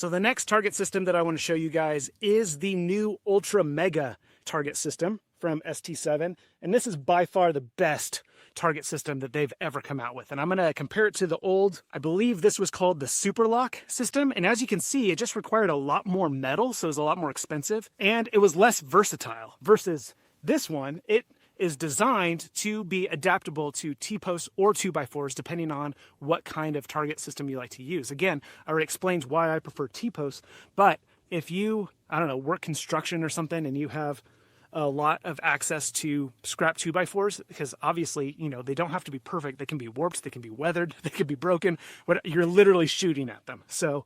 So the next target system that I want to show you guys is the new Ultra Mega target system from ST7. And this is by far the best target system that they've ever come out with. And I'm going to compare it to the old, I believe this was called the Superlock system. And as you can see, it just required a lot more metal, so it was a lot more expensive. And it was less versatile versus this one. It is designed to be adaptable to T-posts or 2x4s, depending on what kind of target system you like to use. Again, I already explained why I prefer T-posts, but if you, I don't know, work construction or something and you have a lot of access to scrap 2x4s, because obviously, you know, they don't have to be perfect. They can be warped, they can be weathered, they can be broken, but you're literally shooting at them. So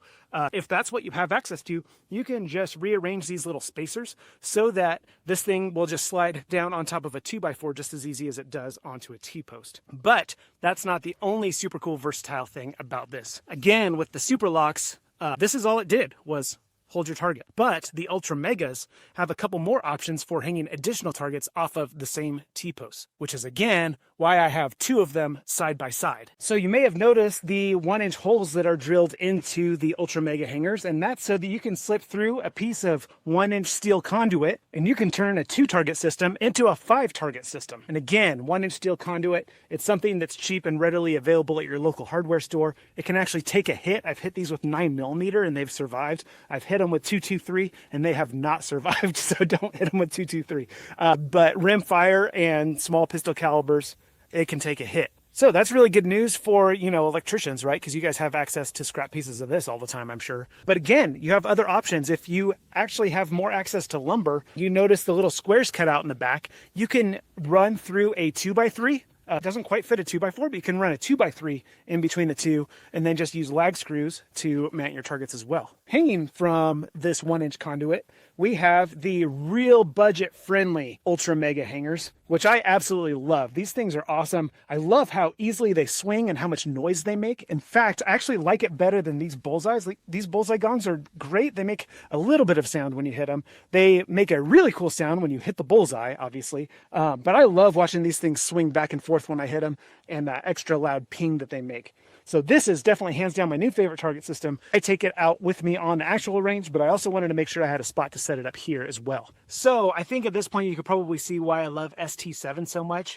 if that's what you have access to, you can just rearrange these little spacers so that this thing will just slide down on top of a 2x4 just as easy as it does onto a T-post. But that's not the only super cool versatile thing about this. Again, with the Superlocks, this is all it did was hold your target. But the Ultra Megas have a couple more options for hanging additional targets off of the same T-post, which is again why I have two of them side by side. So you may have noticed the 1-inch holes that are drilled into the Ultra Mega hangers, and that's so that you can slip through a piece of 1-inch steel conduit and you can turn a 2-target system into a 5-target system. And again, 1-inch steel conduit, it's something that's cheap and readily available at your local hardware store. It can actually take a hit. I've hit these with 9mm and they've survived. I've hit them with 223 and they have not survived, so don't hit them with 223. But rimfire and small pistol calibers, it can take a hit. So that's really good news for, you know, electricians, right? Because you guys have access to scrap pieces of this all the time, I'm sure. But again, you have other options. If you actually have more access to lumber, you notice the little squares cut out in the back. You can run through a 2x3. It doesn't quite fit a 2x4, but you can run a 2x3 in between the two and then just use lag screws to mount your targets as well. Hanging from this 1-inch conduit, we have the real budget-friendly Ultra Mega hangers, which I absolutely love. These things are awesome. I love how easily they swing and how much noise they make. In fact, I actually like it better than these bullseyes. Like, these bullseye gongs are great. They make a little bit of sound when you hit them. They make a really cool sound when you hit the bullseye, obviously. But I love watching these things swing back and forth when I hit them, and that extra loud ping that they make. So this is definitely hands down my new favorite target system. I take it out with me on the actual range, but I also wanted to make sure I had a spot to set it up here as well. So I think at this point you could probably see why I love ST7 so much.